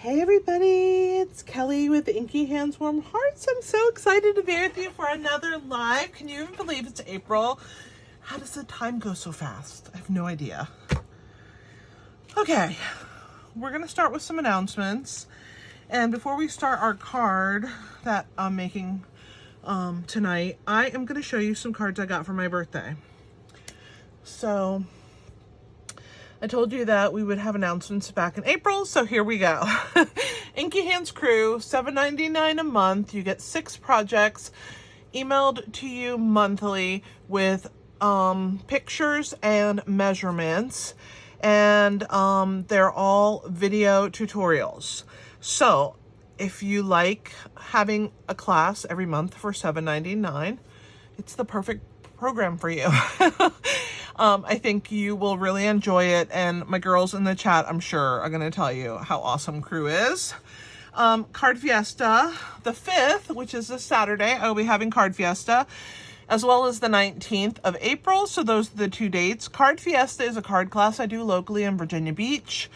Hey everybody, it's Kelly with Inky Hands Warm Hearts. I'm so excited to be with you for another live. Can you even believe it's April? How does the time go so fast? I have no idea. Okay, we're gonna start with some announcements. And before we start our card that I'm making tonight, I am gonna show you some cards I got for my birthday. So I told you that we would have announcements back in April, so here we go. Inky Hands Crew, $7.99 a month. You get 6 projects emailed to you monthly with pictures and measurements, and they're all video tutorials. So if you like having a class every month for $7.99, it's the perfect program for you. I think you will really enjoy it, and my girls in the chat, I'm sure, are going to tell you how awesome Crew is. Card Fiesta, the 5th, which is this Saturday, I will be having Card Fiesta, as well as the 19th of April. So those are the 2 dates. Card Fiesta is a card class I do locally in Virginia Beach.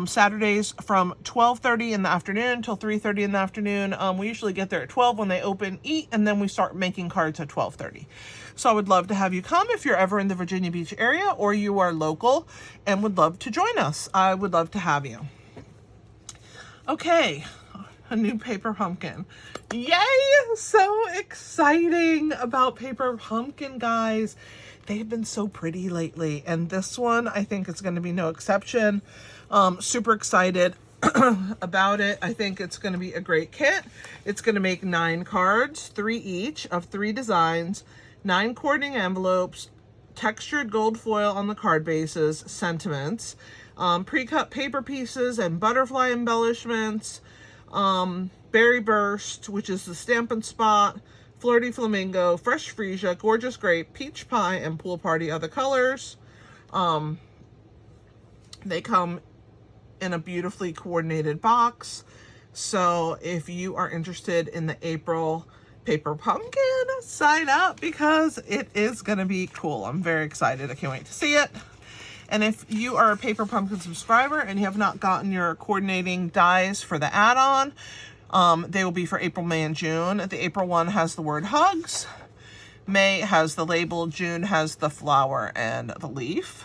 Saturdays from 12:30 in the afternoon till 3:30 in the afternoon. We usually get there at 12 when they open, eat, and then we start making cards at 12:30. So I would love to have you come if you're ever in the Virginia Beach area or you are local and would love to join us. I would love to have you. Okay, a new paper pumpkin. Yay! So exciting about paper pumpkin, guys. They've been so pretty lately, and this one I think is going to be no exception. Super excited about it. I think it's going to be a great kit. It's going to make 9 cards, 3 each of 3 designs, 9 cording envelopes, textured gold foil on the card bases, sentiments, pre-cut paper pieces and butterfly embellishments, berry burst, which is the Stampin' Spot, flirty flamingo, fresh freesia, gorgeous grape, peach pie, and pool party other colors. They come in a beautifully coordinated box. So if you are interested in the April paper pumpkin, sign up because it is going to be cool. I'm very excited. I can't wait to see it. And if you are a paper pumpkin subscriber and you have not gotten your coordinating dies for the add-on, they will be for April, May, and June. The April one has the word hugs. May has the label. June has the flower and the leaf.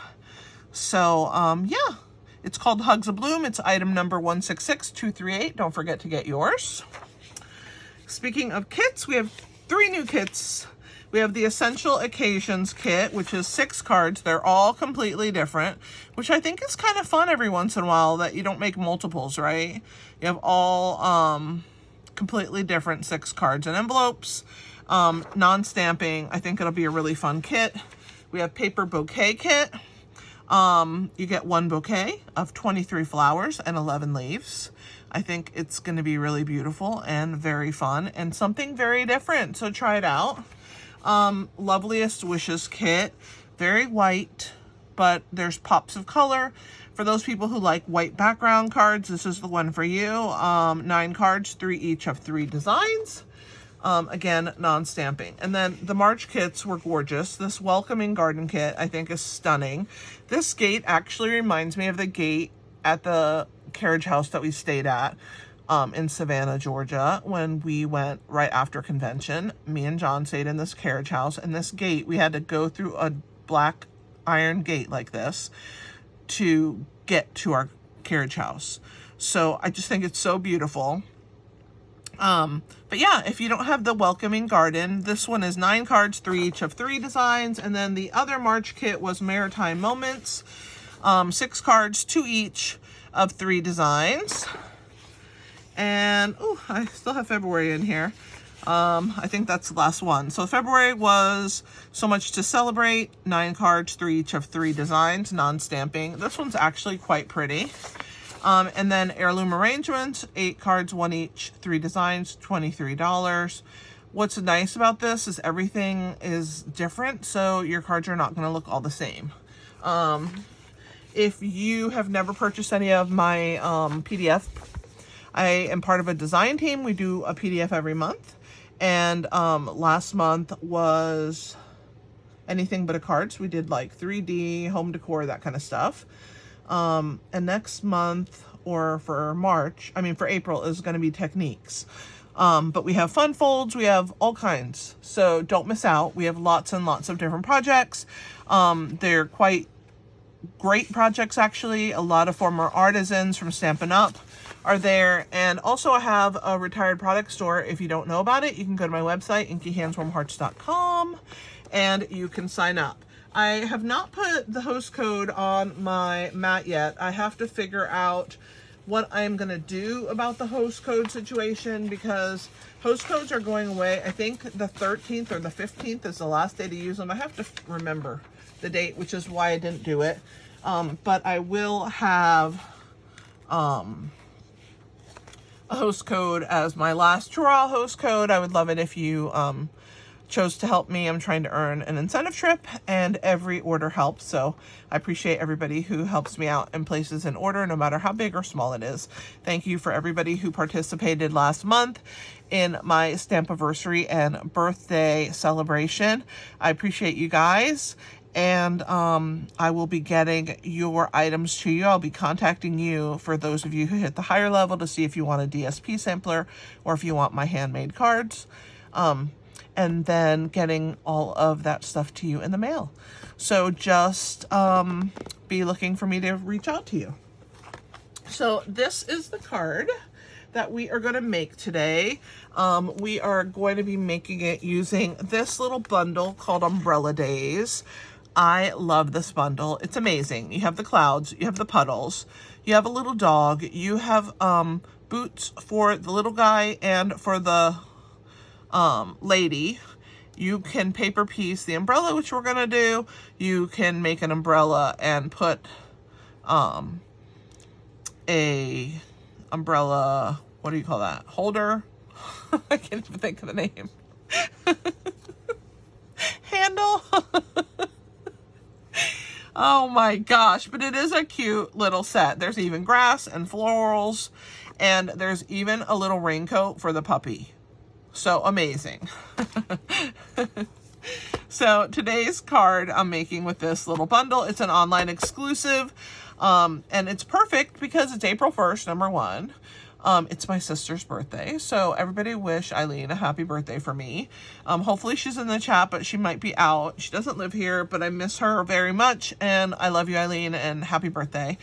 So, yeah, it's called Hugs a Bloom. It's item number 166238. Don't forget to get yours. Speaking of kits, we have 3 new kits. We have the Essential Occasions kit, which is 6 cards. They're all completely different, which I think is kind of fun every once in a while that you don't make multiples, right? You have all completely different 6 cards and envelopes. Non-stamping. I think it'll be a really fun kit. We have Paper Bouquet kit. You get 1 bouquet of 23 flowers and 11 leaves. I think it's going to be really beautiful and very fun and something very different. So try it out. Loveliest Wishes kit. Very white, but there's pops of color. For those people who like white background cards, this is the one for you. 9 cards, 3 each of 3 designs. Again, non-stamping. And then the March kits were gorgeous. This Welcoming Garden kit, I think, is stunning. This gate actually reminds me of the gate at the carriage house that we stayed at in Savannah, Georgia, when we went right after convention. Me and John stayed in this carriage house, and this gate, we had to go through a black iron gate like this to get to our carriage house. So I just think it's so beautiful. But yeah, if you don't have the Welcoming Garden, this one is 9 cards, 3 each of 3 designs. And then the other March kit was Maritime Moments, 6 cards, 2 each of 3 designs. And, oh, I still have February in here. I think that's the last one. So February was So Much to Celebrate, 9 cards, 3 each of 3 designs, non-stamping. This one's actually quite pretty. And then Heirloom Arrangements, 8 cards, 1 each, 3 designs, $23. What's nice about this is everything is different, so your cards are not going to look all the same. If you have never purchased any of my PDF, I am part of a design team. We do a PDF every month. And last month was anything but a cards. We did like 3D, home decor, that kind of stuff. And next month or for March, I mean for April, is going to be techniques. But we have fun folds, we have all kinds. So don't miss out. We have lots and lots of different projects. They're quite great projects, actually. A lot of former artisans from Stampin' Up are there. And also I have a retired product store. If you don't know about it, you can go to my website, inkyhandswarmhearts.com, and you can sign up. I have not put the host code on my mat yet. I have to figure out what I'm going to do about the host code situation, because host codes are going away. I think the 13th or the 15th is the last day to use them. I have to remember the date, which is why I didn't do it. But I will have a host code as my last hurrah host code. I would love it if you chose to help me. I'm trying to earn an incentive trip, and every order helps. So I appreciate everybody who helps me out and places an order, no matter how big or small it is. Thank you for everybody who participated last month in my Stampiversary and birthday celebration. I appreciate you guys. And I will be getting your items to you. I'll be contacting you for those of you who hit the higher level to see if you want a DSP sampler or if you want my handmade cards. And then getting all of that stuff to you in the mail. So just be looking for me to reach out to you. So this is the card that we are going to make today. We are going to be making it using this little bundle called Umbrella Days. I love this bundle. It's amazing. You have the clouds, you have the puddles, you have a little dog, you have boots for the little guy and for the lady. You can paper piece the umbrella, which we're gonna do. You can make an umbrella and put a umbrella, what do you call that, holder? I can't even think of the name. Handle. Oh my gosh, but it is a cute little set. There's even grass and florals, and there's even a little raincoat for the puppy. So amazing. So today's card I'm making with this little bundle, it's an online exclusive, and it's perfect because it's April 1st, number one. It's my sister's birthday, so everybody wish Eileen a happy birthday for me. Hopefully she's in the chat, but she might be out. She doesn't live here, but I miss her very much, and I love you, Eileen, and happy birthday.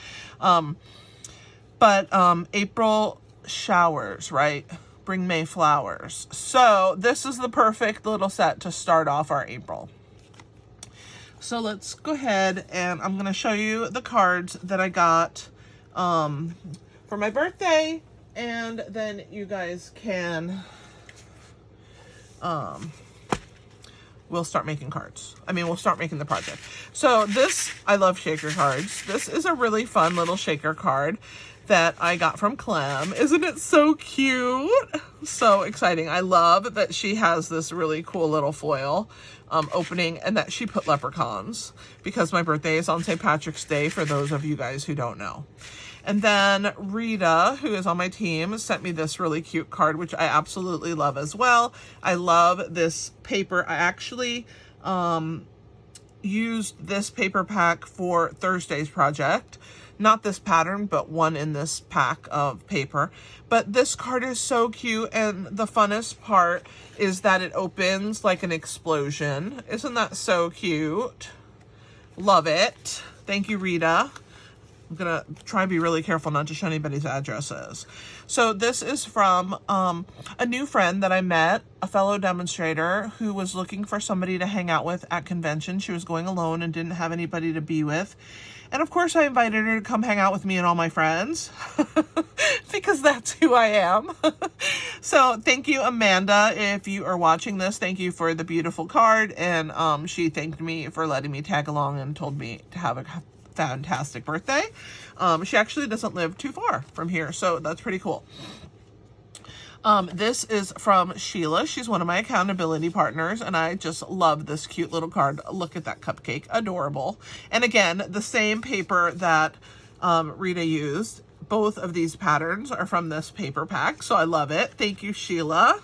April showers, right? Bring May flowers. So this is the perfect little set to start off our April. So let's go ahead, and I'm going to show you the cards that I got for my birthday, and then you guys can we'll start making cards. We'll start making the project. So this, I love shaker cards. This is a really fun little shaker card that I got from Clem. Isn't it so cute? So exciting. I love that she has this really cool little foil opening, and that she put leprechauns, because my birthday is on St. Patrick's Day, for those of you guys who don't know. And then Rita, who is on my team, sent me this really cute card, which I absolutely love as well. I love this paper. I actually used this paper pack for Thursday's project. Not this pattern, but one in this pack of paper. But this card is so cute, and the funnest part is that it opens like an explosion. Isn't that so cute? Love it. Thank you, Rita. I'm gonna try and be really careful not to show anybody's addresses. So this is from a new friend that I met, a fellow demonstrator who was looking for somebody to hang out with at convention. She was going alone and didn't have anybody to be with. And of course I invited her to come hang out with me and all my friends because that's who I am. So thank you, Amanda. If you are watching this, thank you for the beautiful card. And she thanked me for letting me tag along and told me to have a fantastic birthday. She actually doesn't live too far from here, so that's pretty cool. This is from Sheila. She's one of my accountability partners, and I just love this cute little card. Look at that cupcake. Adorable. And again, the same paper that Rita used. Both of these patterns are from this paper pack, so I love it. Thank you, Sheila.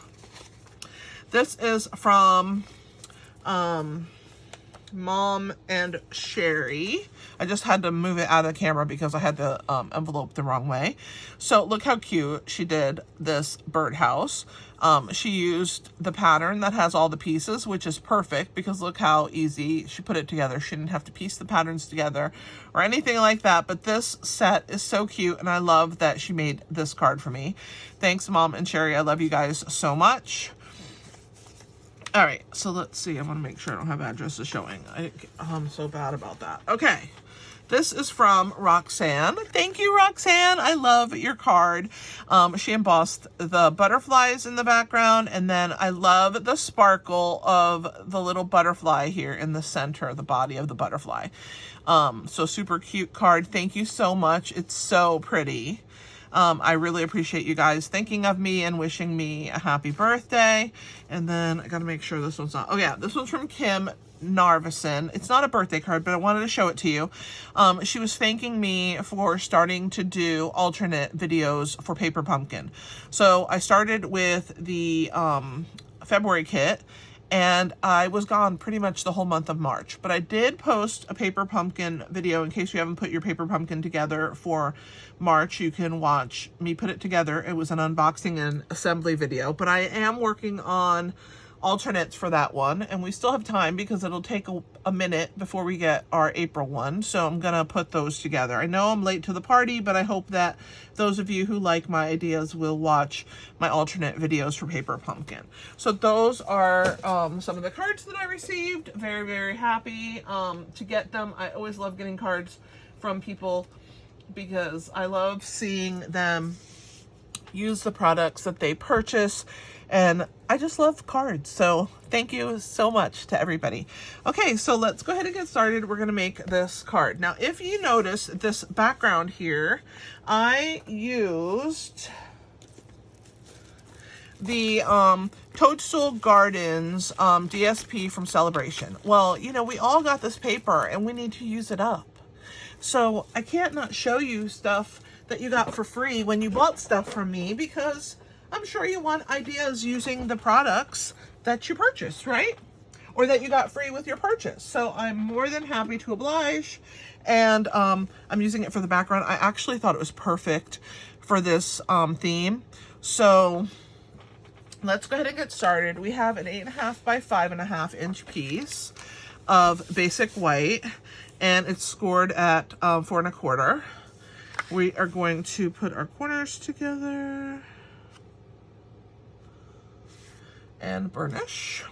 This is from Mom and Sherry. I just had to move it out of the camera because I had the envelope the wrong way. So look how cute she did this birdhouse. She used the pattern that has all the pieces, which is perfect because look how easy she put it together. She didn't have to piece the patterns together or anything like that, but this set is so cute and I love that she made this card for me. Thanks, Mom and Sherry. I love you guys so much. All right, so let's see. I want to make sure I don't have addresses showing. I'm so bad about that. Okay, this is from Roxanne. Thank you, Roxanne. I love your card. She embossed the butterflies in the background, and then I love the sparkle of the little butterfly here in the center of the body of the butterfly. So super cute card. Thank you so much. It's so pretty. I really appreciate you guys thinking of me and wishing me a happy birthday. And then I gotta make sure this one's not, oh yeah, this one's from Kim Narvison. It's not a birthday card, but I wanted to show it to you. She was thanking me for starting to do alternate videos for Paper Pumpkin. So I started with the February kit, and I was gone pretty much the whole month of March. But I did post a Paper Pumpkin video in case you haven't put your Paper Pumpkin together for March. You can watch me put it together. It was an unboxing and assembly video. But I am working on alternates for that one, and we still have time because it'll take a minute before we get our April one. So I'm gonna put those together. I know I'm late to the party, but I hope that those of you who like my ideas will watch my alternate videos for Paper Pumpkin. So those are some of the cards that I received. Very, very happy to get them. I always love getting cards from people because I love seeing them use the products that they purchase, and I just love cards. So thank you so much to everybody. Okay, so let's go ahead and get started. We're gonna make this card. Now, if you notice this background here, I used the Toadstool Gardens DSP from Sale-a-bration. Well, you know, we all got this paper and we need to use it up. So I can't not show you stuff that you got for free when you bought stuff from me, because I'm sure you want ideas using the products that you purchased, right? Or that you got free with your purchase. So I'm more than happy to oblige. And I'm using it for the background. I actually thought it was perfect for this theme. So let's go ahead and get started. We have an 8.5 by 5.5 inch piece of basic white, and it's scored at 4 1/4. We are going to put our corners together and burnish.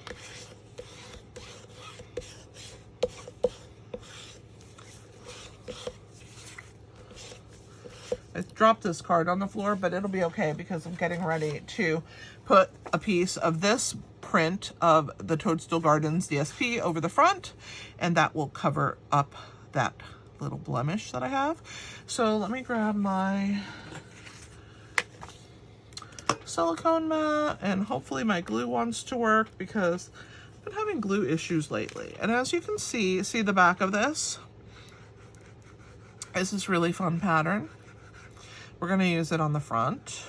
I dropped this card on the floor, but it'll be okay because I'm getting ready to put a piece of this print of the Toadstool Gardens DSP over the front, and that will cover up that little blemish that I have. So let me grab my silicone mat, and hopefully my glue wants to work because I've been having glue issues lately. And as you can see the back of this is this really fun pattern. We're going to use it on the front.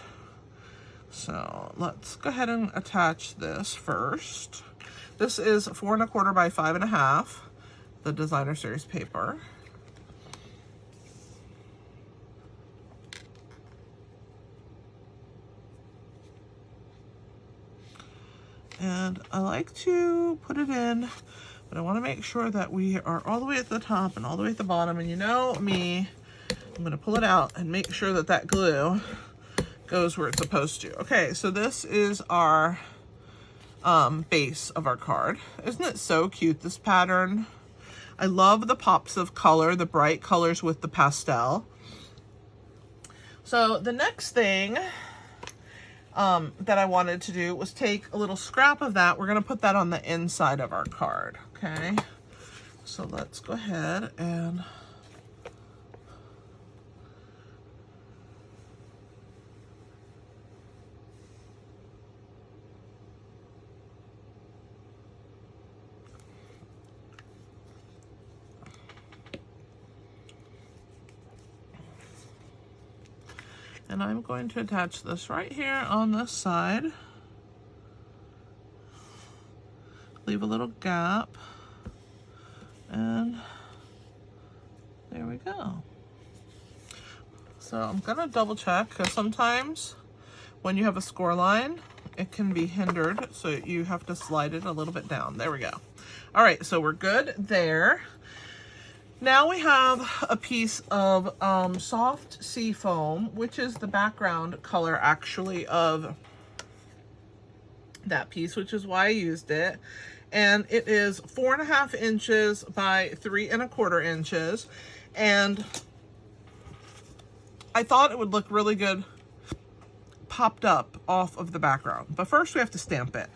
So let's go ahead and attach this first. This is 4 1/4 by 5.5, the designer series paper. And I like to put it in, but I want to make sure that we are all the way at the top and all the way at the bottom. And you know me, I'm going to pull it out and make sure that that glue goes where it's supposed to. Okay, so this is our base of our card. Isn't it so cute, this pattern? I love the pops of color, the bright colors with the pastel. So the next thing that I wanted to do was take a little scrap of that. We're going to put that on the inside of our card. Okay, so let's go ahead and I'm going to attach this right here on this side. Leave a little gap And there we go. So I'm gonna double check, because sometimes when you have a score line, it can be hindered, so you have to slide it a little bit down. There we go. All right, so we're good there. Now we have a piece of soft sea foam, which is the background color actually of that piece, which is why I used it. And it is 4.5 inches by 3.25 inches. And I thought it would look really good popped up off of the background. But first we have to stamp it.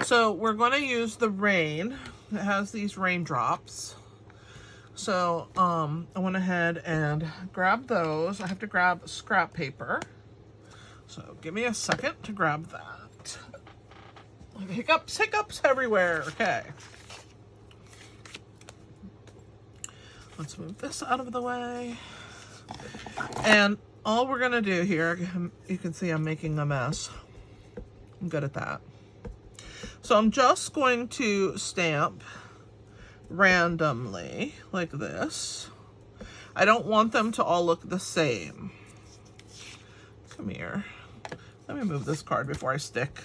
So we're going to use the rain. It has these raindrops. So I went ahead and grabbed those. I have to grab scrap paper. So give me a second to grab that. Hiccups everywhere. Okay. Let's move this out of the way. And all we're gonna do here, you can see I'm making a mess. I'm good at that. So I'm just going to stamp randomly like this. I don't want them to all look the same. Come here. Let me move this card before I stick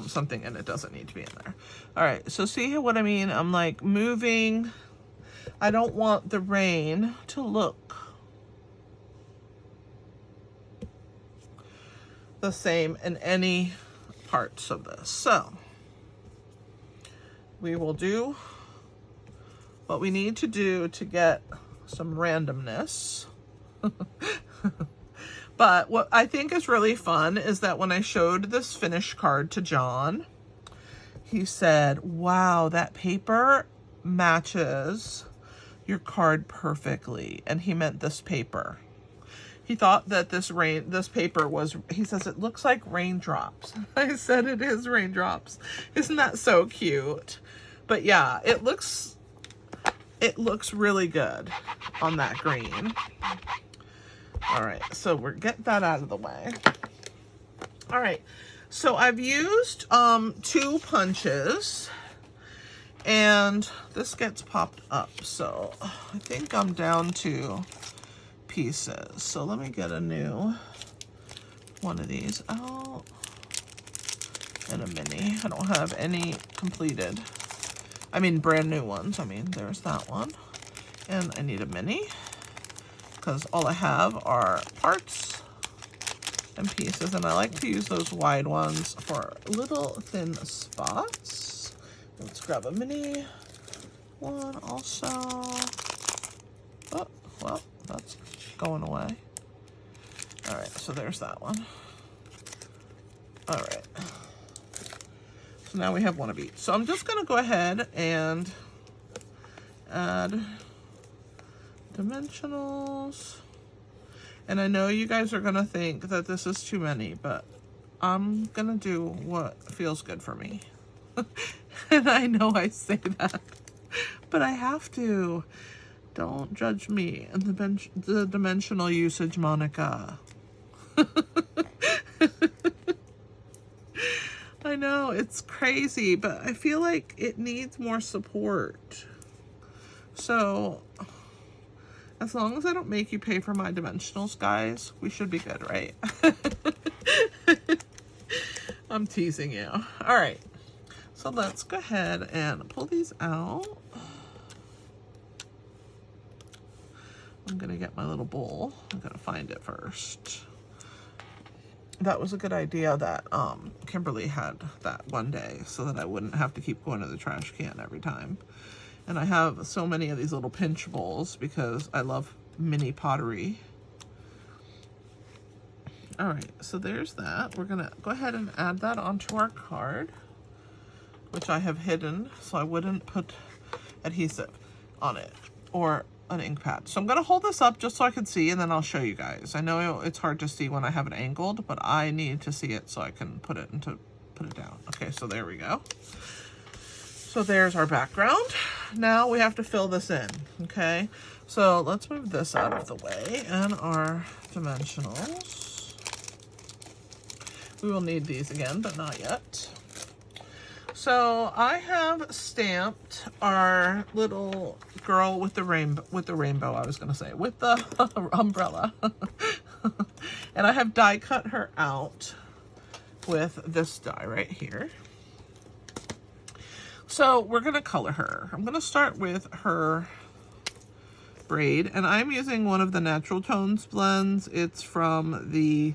something in it doesn't need to be in there. All right, so see what I mean? I'm like moving. I don't want the rain to look the same in any parts of this. So we will do what we need to do to get some randomness. But what I think is really fun is that when I showed this finished card to John, he said, wow, that paper matches your card perfectly. And he meant this paper. He thought that this paper was, he says, it looks like raindrops. I said, it is raindrops. Isn't that so cute? But yeah, it looks really good on that green. All right, so we're getting that out of the way. All right, so I've used 2 punches, and this gets popped up. So I think I'm down to pieces. So let me get a new one of these out. And a mini. I don't have any completed. I mean, brand new ones. I mean, there's that one. And I need a mini, because all I have are parts and pieces, and I like to use those wide ones for little thin spots. Let's grab a mini one also. Oh, well, that's going away. All right, so there's that one. All right. So now we have one of each. So I'm just gonna go ahead and add dimensionals. And I know you guys are gonna think that this is too many, but I'm gonna do what feels good for me. And I know I say that, but I have to. Don't judge me and the dimensional usage, Monica. I know, it's crazy, but I feel like it needs more support. So as long as I don't make you pay for my dimensionals, guys, we should be good, right? I'm teasing you. All right, so let's go ahead and pull these out. I'm gonna get my little bowl. I'm gonna find it first. That was a good idea that Kimberly had that one day, so that I wouldn't have to keep going to the trash can every time. And I have so many of these little pinch bowls because I love mini pottery. All right, so there's that. We're gonna go ahead and add that onto our card, which I have hidden so I wouldn't put adhesive on it or an ink pad. So I'm gonna hold this up just so I can see, and then I'll show you guys. I know it's hard to see when I have it angled, but I need to see it so I can put it down. Okay, so there we go. So there's our background. Now we have to fill this in, okay? So let's move this out of the way, and our dimensionals. We will need these again, but not yet. So I have stamped our little girl with the rainbow, I was gonna say, with the umbrella. And I have die cut her out with this die right here. So we're gonna color her. I'm gonna start with her braid, and I'm using one of the Natural Tones blends. It's from the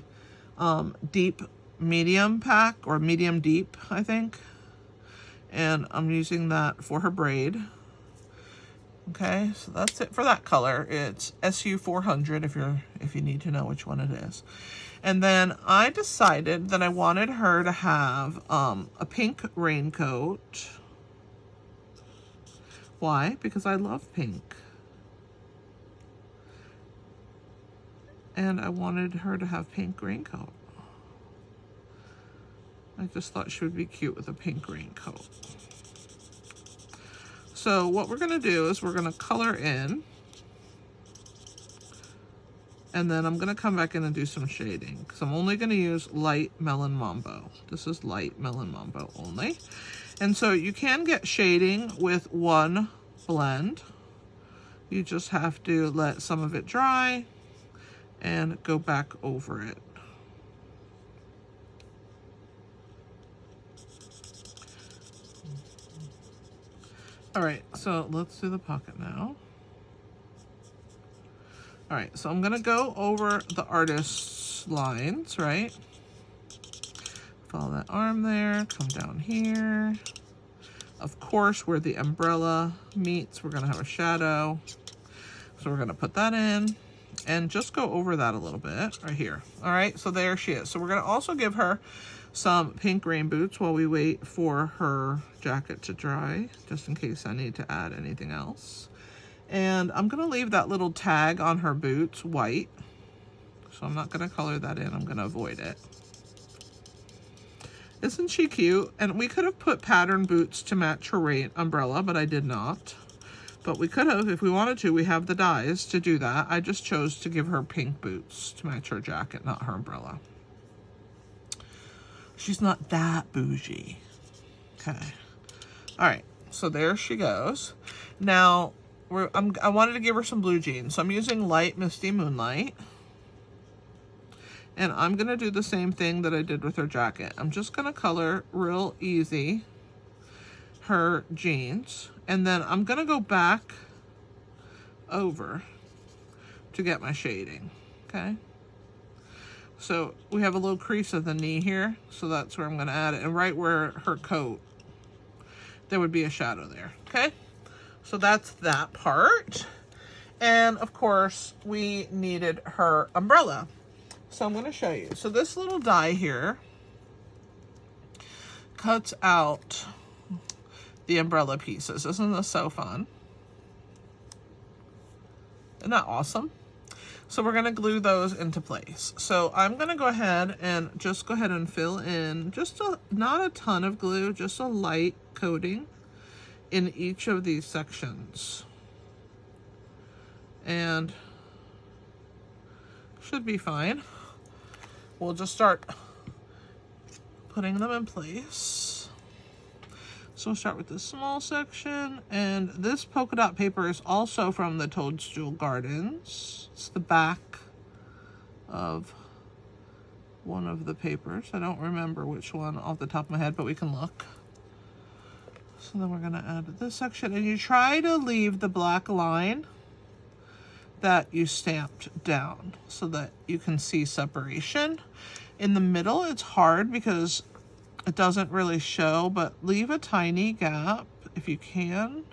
deep medium pack, or medium deep, I think. And I'm using that for her braid. Okay, so that's it for that color. It's SU 400 if you need to know which one it is. And then I decided that I wanted her to have a pink raincoat. Why? Because I love pink. And I wanted her to have pink raincoat. I just thought she would be cute with a pink raincoat. So what we're gonna do is we're gonna color in, and then I'm gonna come back in and do some shading, because I'm only gonna use light Melon Mambo. This is light Melon Mambo only. And so you can get shading with one blend. You just have to let some of it dry and go back over it. All right, so let's do the pocket now. All right, so I'm gonna go over the artist's lines, right? Follow that arm there, come down here. Of course, where the umbrella meets, we're gonna have a shadow. So we're gonna put that in and just go over that a little bit right here. All right, so there she is. So we're gonna also give her some pink rain boots while we wait for her jacket to dry, just in case I need to add anything else. And I'm gonna leave that little tag on her boots white. So I'm not gonna color that in, I'm gonna avoid it. Isn't she cute? And we could have put pattern boots to match her rain umbrella, but I did not. But we could have, if we wanted to. We have the dies to do that. I just chose to give her pink boots to match her jacket, not her umbrella. She's not that bougie. Okay. All right, so there she goes. Now, I wanted to give her some blue jeans, so I'm using light Misty Moonlight. And I'm gonna do the same thing that I did with her jacket. I'm just gonna color real easy her jeans, and then I'm gonna go back over to get my shading, okay? So we have a little crease at the knee here, so that's where I'm gonna add it, and right where her coat, there would be a shadow there, okay? So that's that part. And of course, we needed her umbrella. So I'm gonna show you. So this little die here cuts out the umbrella pieces. Isn't this so fun? Isn't that awesome? So we're gonna glue those into place. So I'm gonna go ahead and fill in just not a ton of glue, just a light coating in each of these sections. And should be fine. We'll just start putting them in place. So we'll start with this small section, and this polka dot paper is also from the Toadstool Gardens. It's the back of one of the papers. I don't remember which one off the top of my head, but we can look. So then we're gonna add this section, and you try to leave the black line that you stamped down so that you can see separation. In the middle, it's hard because it doesn't really show, but leave a tiny gap if you can.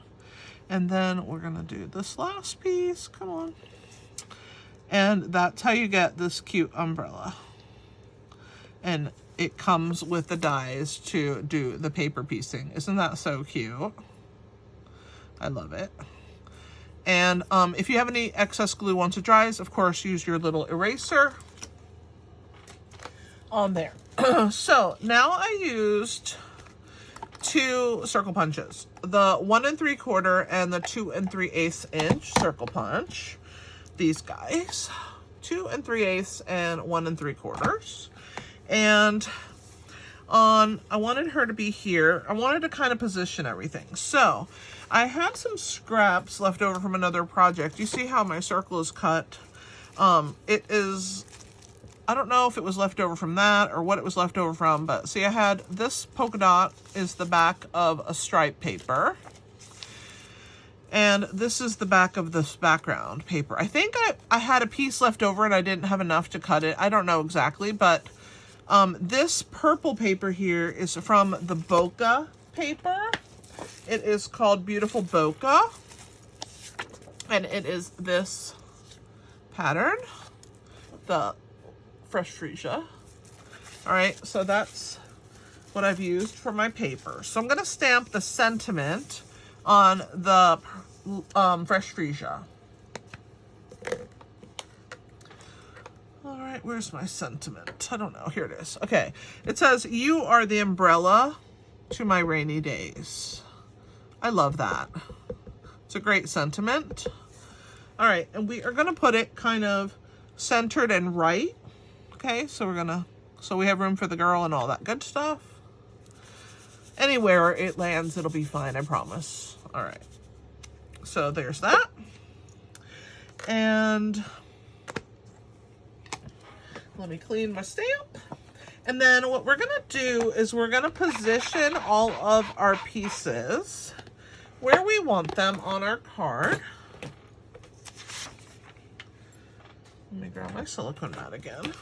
And then we're gonna do this last piece, come on. And that's how you get this cute umbrella. And it comes with the dies to do the paper piecing. Isn't that so cute? I love it. And if you have any excess glue once it dries, of course, use your little eraser on there. So now I used 2 circle punches, the 1 3/4 and the 2 3/8 inch circle punch. These guys, 2 3/8 and 1 3/4. And I wanted her to be here. I wanted to kind of position everything. So I had some scraps left over from another project. You see how my circle is cut? It is, I don't know if it was left over from that or what it was left over from, but see, I had this polka dot is the back of a stripe paper. And this is the back of this background paper. I think I had a piece left over and I didn't have enough to cut it. I don't know exactly, but this purple paper here is from the bokeh paper. It is called Beautiful Bokeh. And it is this pattern, the Fresh Freesia. All right, so that's what I've used for my paper. So I'm gonna stamp the sentiment on the Fresh Freesia. All right, where's my sentiment? I don't know, here it is. Okay, it says, "You are the umbrella to my rainy days." I love that. It's a great sentiment. All right, and we are gonna put it kind of centered and right. Okay, so we have room for the girl and all that good stuff. Anywhere it lands, it'll be fine, I promise. All right, so there's that. And let me clean my stamp. And then what we're gonna do is we're gonna position all of our pieces where we want them on our card. Let me grab my silicone mat again.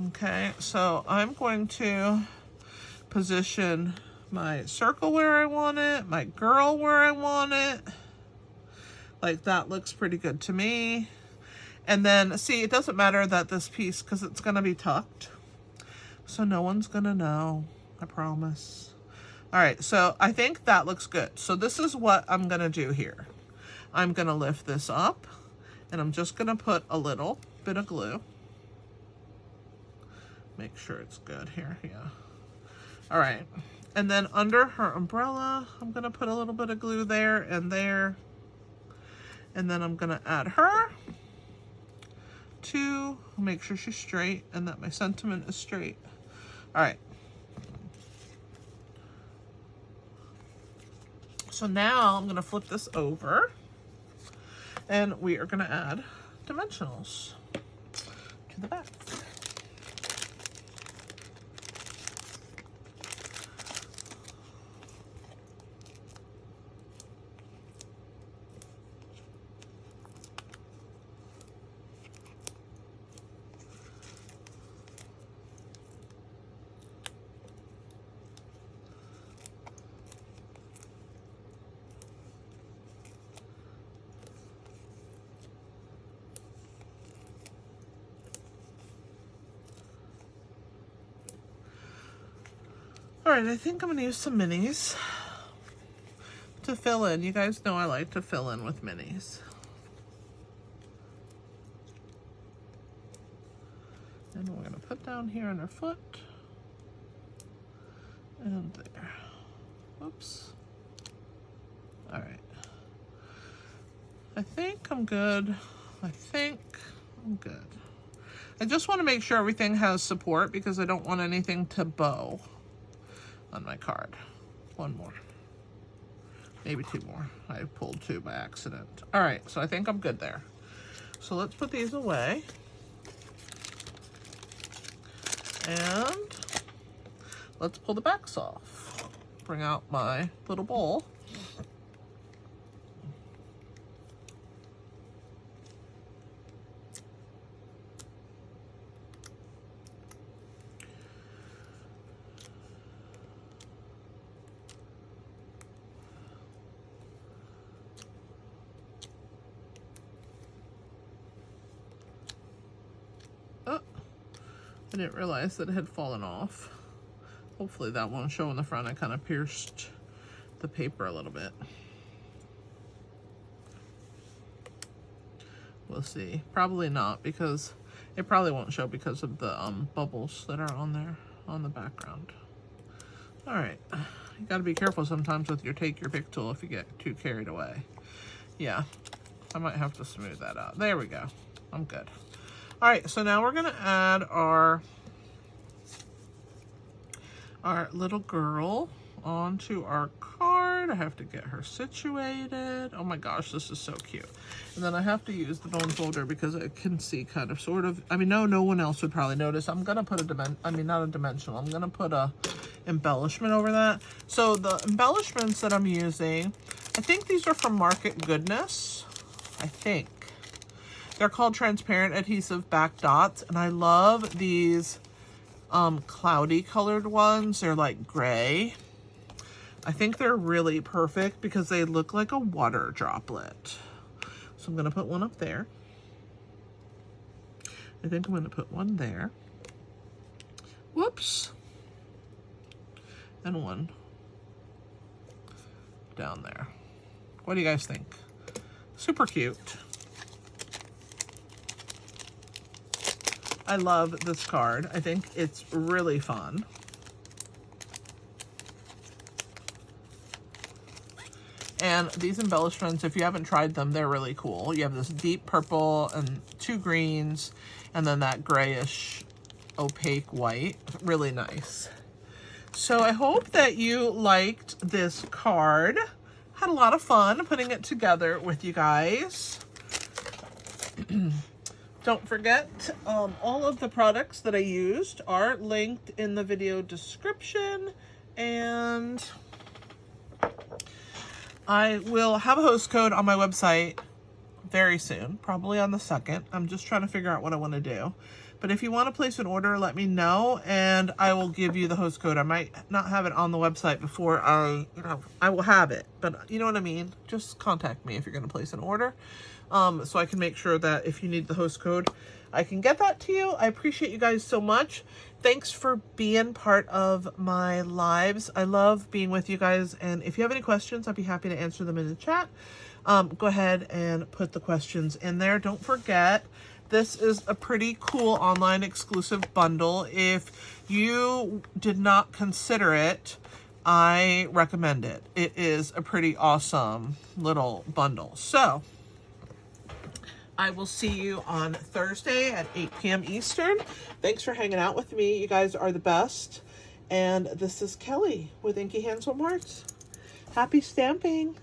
Okay, so I'm going to position my circle where I want it, my girl where I want it. Like, that looks pretty good to me. And then, see, it doesn't matter that this piece, because it's going to be tucked. So no one's going to know, I promise. All right, so I think that looks good. So this is what I'm going to do here. I'm going to lift this up, and I'm just going to put a little bit of glue. Make sure it's good here, yeah. All right, and then under her umbrella, I'm gonna put a little bit of glue there and there. And then I'm gonna add her to make sure she's straight and that my sentiment is straight. All right. So now I'm gonna flip this over and we are gonna add dimensionals to the back. All right, I think I'm gonna use some minis to fill in. You guys know I like to fill in with minis. And we're gonna put down here on her foot. And there. Oops. All right. I think I'm good. I think I'm good. I just want to make sure everything has support because I don't want anything to bow on my card. One more. Maybe two more. I pulled two by accident. All right, so I think I'm good there. So let's put these away. And let's pull the backs off. Bring out my little bowl. I didn't realize that it had fallen off. Hopefully that won't show in the front. I kind of pierced the paper a little bit. We'll see. Probably not, because it probably won't show because of the bubbles that are on there on the background. All right, you got to be careful sometimes with your take your pick tool if you get too carried away. Yeah, I might have to smooth that out. There we go. I'm good. All right, so now we're gonna add our little girl onto our card. I have to get her situated. Oh my gosh, this is so cute. And then I have to use the bone folder because I can see kind of sort of, I mean, no one else would probably notice. I'm gonna put not a dimensional, I'm gonna put a embellishment over that. So the embellishments that I'm using, I think these are from Market Goodness. I think. They're called transparent adhesive back dots, and I love these cloudy colored ones. They're like gray. I think they're really perfect because they look like a water droplet. So I'm gonna put one up there. I think I'm gonna put one there. Whoops. And one down there. What do you guys think? Super cute. I love this card. I think it's really fun. And these embellishments, if you haven't tried them, they're really cool. You have this deep purple and 2 greens, and then that grayish opaque white. Really nice. So I hope that you liked this card. Had a lot of fun putting it together with you guys. Don't forget, all of the products that I used are linked in the video description, and I will have a host code on my website very soon, probably on the 2nd. I'm just trying to figure out what I want to do. But if you want to place an order, let me know, and I will give you the host code. I might not have it on the website before I will have it, but you know what I mean? Just contact me if you're going to place an order, so I can make sure that if you need the host code, I can get that to you. I appreciate you guys so much. Thanks for being part of my lives. I love being with you guys, and if you have any questions, I'd be happy to answer them in the chat. Go ahead and put the questions in there. Don't forget, this is a pretty cool online exclusive bundle. If you did not consider it, I recommend it. It is a pretty awesome little bundle. So I will see you on Thursday at 8 p.m. Eastern. Thanks for hanging out with me. You guys are the best. And this is Kelly with Inky Hands Home Hearts. Happy stamping.